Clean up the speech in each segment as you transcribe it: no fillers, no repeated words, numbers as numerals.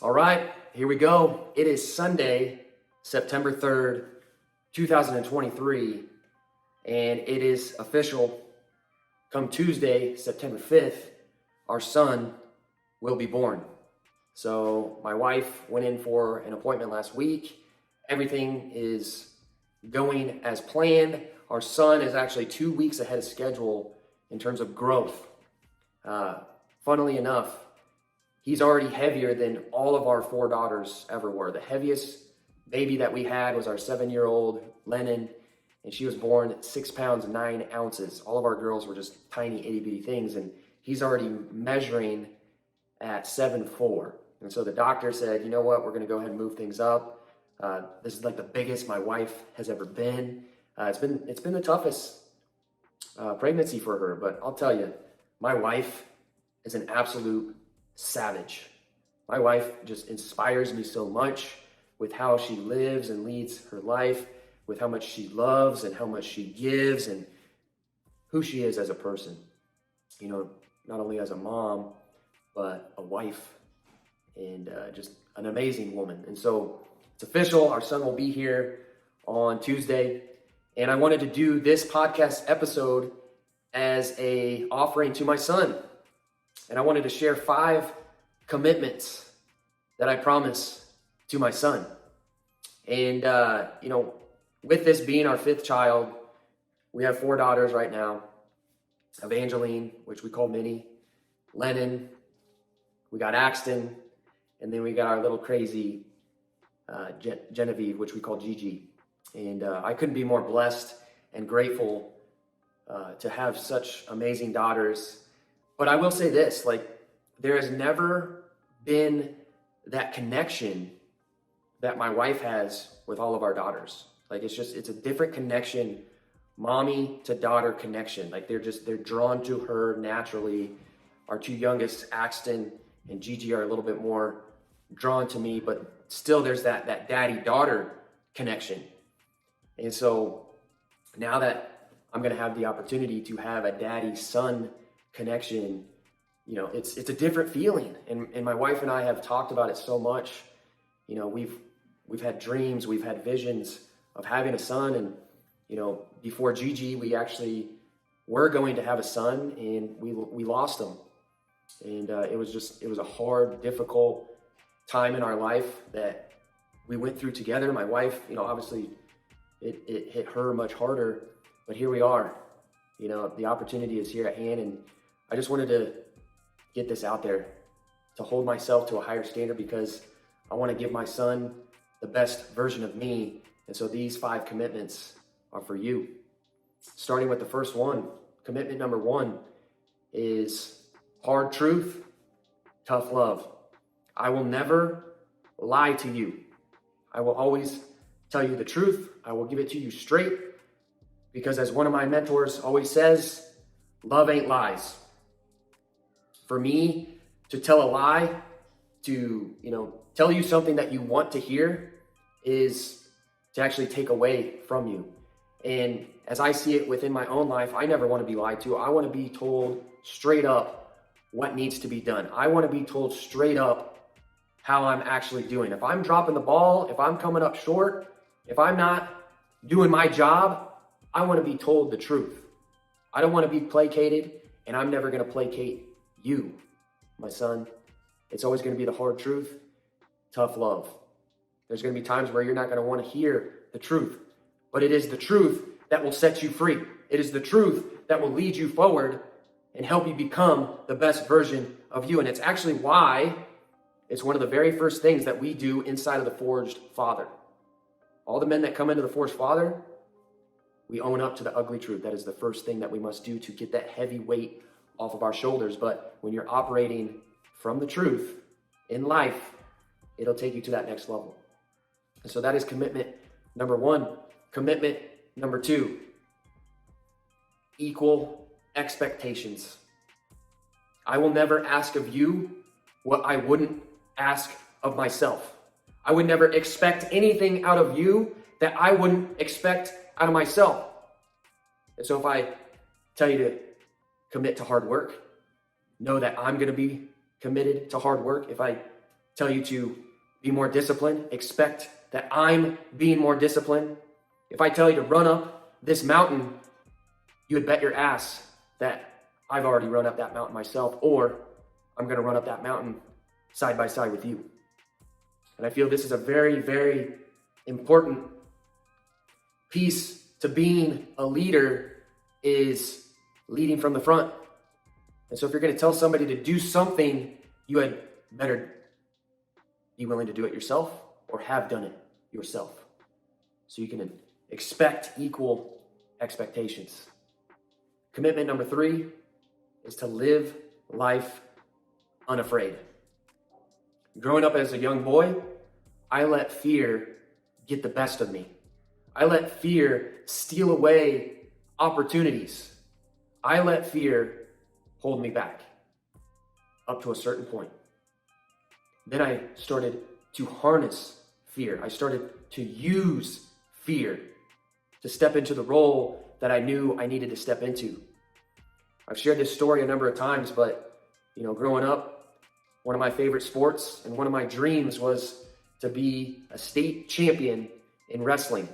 All right, here we go. It is Sunday, September 3rd, 2023, and it is official. Come Tuesday, September 5th, our son will be born. So my wife went in for an appointment last week. Everything is going as planned. Our son is actually 2 weeks ahead of schedule in terms of growth. Funnily enough, he's already heavier than all of our four daughters ever were. The heaviest baby that we had was our 7-year-old Lennon, and she was born 6 pounds, 9 ounces. All of our girls were just tiny, itty bitty things, and he's already measuring at 7'4". And so the doctor said, you know what, we're gonna go ahead and move things up. This is like the biggest my wife has ever been. It's been the toughest pregnancy for her, but I'll tell you, my wife is an absolute savage. My wife just inspires me so much with how she lives and leads her life, with how much she loves and how much she gives and who she is as a person. You know, not only as a mom, but a wife and just an amazing woman. And so it's official. Our son will be here on Tuesday. And I wanted to do this podcast episode as an offering to my son. And I wanted to share 5 commitments that I promise to my son. And, with this being our 5th child, we have 4 daughters right now. Evangeline, which we call Minnie, Lennon, we got Axton, and then we got our little crazy Genevieve, which we call Gigi. And I couldn't be more blessed and grateful to have such amazing daughters. But I will say this, there has never been that connection that my wife has with all of our daughters. It's a different connection, mommy to daughter connection. They're drawn to her naturally. Our 2 youngest, Axton and Gigi, are a little bit more drawn to me, but still there's that daddy-daughter connection. And so now that I'm gonna have the opportunity to have a daddy-son connection, it's a different feeling. And my wife and I have talked about it so much. We've had dreams, we've had visions of having a son. And, before Gigi, we actually were going to have a son, and we lost him. And it was a hard, difficult time in our life that we went through together. My wife, obviously it hit her much harder, but here we are. The opportunity is here at hand, and I just wanted to get this out there, to hold myself to a higher standard, because I want to give my son the best version of me. And so these 5 commitments are for you. Starting with the first one, commitment number 1 is hard truth, tough love. I will never lie to you. I will always tell you the truth. I will give it to you straight, because as one of my mentors always says, love ain't lies. For me to tell a lie, to tell you something that you want to hear, is to actually take away from you. And as I see it within my own life, I never want to be lied to. I want to be told straight up what needs to be done. I want to be told straight up how I'm actually doing. If I'm dropping the ball, if I'm coming up short, if I'm not doing my job, I want to be told the truth. I don't want to be placated, and I'm never going to placate you, my son. It's always going to be the hard truth, tough love. There's going to be times where you're not going to want to hear the truth, but it is the truth that will set you free. It is the truth that will lead you forward and help you become the best version of you. And it's actually why it's one of the very first things that we do inside of the Forged Father. All the men that come into the Forged Father, we own up to the ugly truth. That is the first thing that we must do to get that heavy weight off of our shoulders. But when you're operating from the truth in life, it'll take you to that next level. And so that is commitment number 1. Commitment number 2, equal expectations. I will never ask of you what I wouldn't ask of myself. I would never expect anything out of you that I wouldn't expect out of myself. And so if I tell you to commit to hard work, know that I'm going to be committed to hard work. If I tell you to be more disciplined, expect that I'm being more disciplined. If I tell you to run up this mountain, you would bet your ass that I've already run up that mountain myself, or I'm going to run up that mountain side by side with you. And I feel this is a very, very important piece to being a leader, is leading from the front. And so if you're going to tell somebody to do something, you had better be willing to do it yourself or have done it yourself. So you can expect equal expectations. Commitment number 3 is to live life unafraid. Growing up as a young boy, I let fear get the best of me. I let fear steal away opportunities. I let fear hold me back up to a certain point. Then I started to harness fear. I started to use fear to step into the role that I knew I needed to step into. I've shared this story a number of times, but growing up, one of my favorite sports and one of my dreams was to be a state champion in wrestling.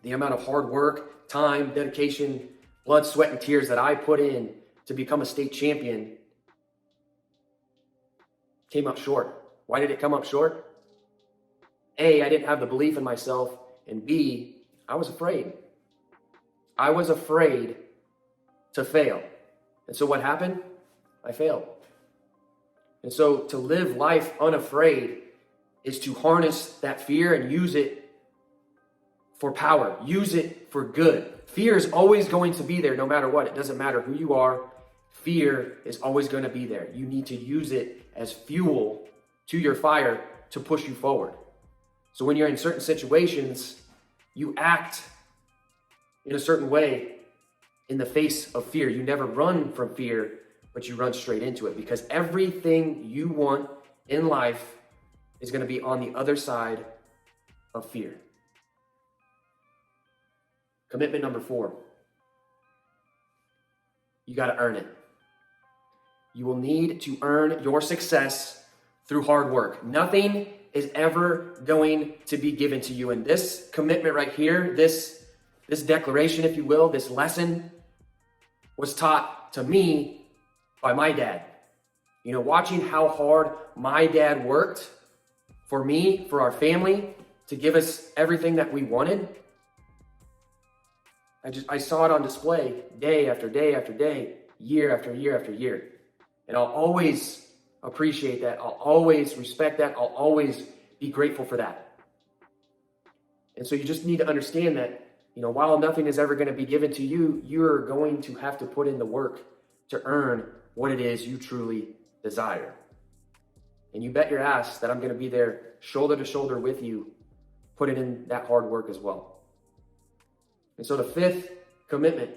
The amount of hard work, time, dedication, blood, sweat, and tears that I put in to become a state champion came up short. Why did it come up short? A, I didn't have the belief in myself, and B, I was afraid. I was afraid to fail. And so what happened? I failed. And so to live life unafraid is to harness that fear and use it for power. Use it for good. Fear is always going to be there no matter what. It doesn't matter who you are. Fear is always going to be there. You need to use it as fuel to your fire to push you forward. So when you're in certain situations, you act in a certain way in the face of fear. You never run from fear, but you run straight into it, because everything you want in life is going to be on the other side of fear. Commitment number 4. You got to earn it. You will need to earn your success through hard work. Nothing is ever going to be given to you. And this commitment right here, this declaration, if you will, this lesson was taught to me by my dad. Watching how hard my dad worked for me, for our family, to give us everything that we wanted. I saw it on display day after day after day, year after year after year. And I'll always appreciate that. I'll always respect that. I'll always be grateful for that. And so you just need to understand that, while nothing is ever going to be given to you, you're going to have to put in the work to earn what it is you truly desire. And you bet your ass that I'm going to be there shoulder to shoulder with you, putting in that hard work as well. And so the 5th commitment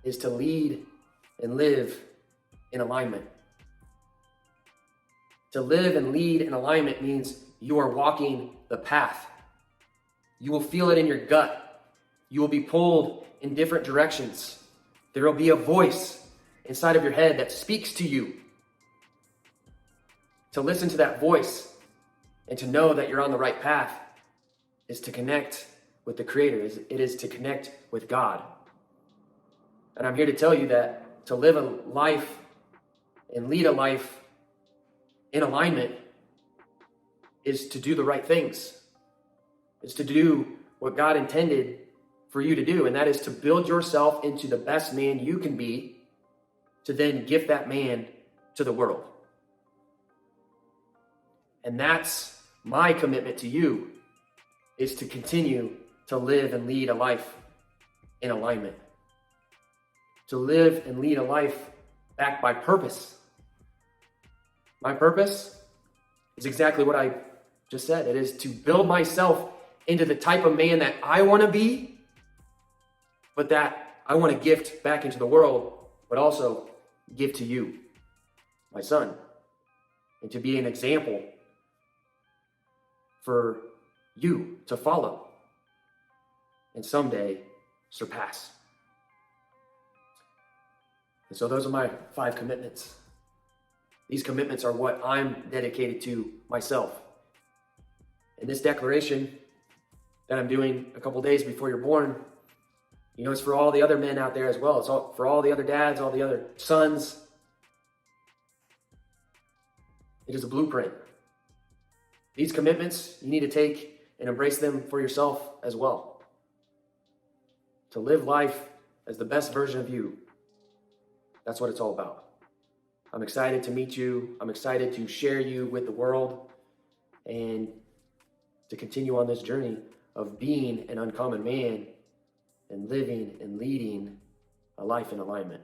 is to lead and live in alignment. To live and lead in alignment means you are walking the path. You will feel it in your gut. You will be pulled in different directions. There will be a voice inside of your head that speaks to you. To listen to that voice and to know that you're on the right path is to connect with the Creator. It is to connect with God. And I'm here to tell you that to live a life and lead a life in alignment is to do the right things. It's to do what God intended for you to do, and that is to build yourself into the best man you can be, to then gift that man to the world. And that's my commitment to you, is to continue to live and lead a life in alignment. To live and lead a life backed by purpose. My purpose is exactly what I just said. It is to build myself into the type of man that I want to be, but that I want to gift back into the world, but also give to you, my son, and to be an example for you to follow and someday surpass. And so those are my 5 commitments. These commitments are what I'm dedicated to myself. And this declaration that I'm doing a couple days before you're born, it's for all the other men out there as well. It's for all the other dads, all the other sons. It is a blueprint. These commitments, you need to take and embrace them for yourself as well. To live life as the best version of you. That's what it's all about. I'm excited to meet you. I'm excited to share you with the world and to continue on this journey of being an uncommon man and living and leading a life in alignment.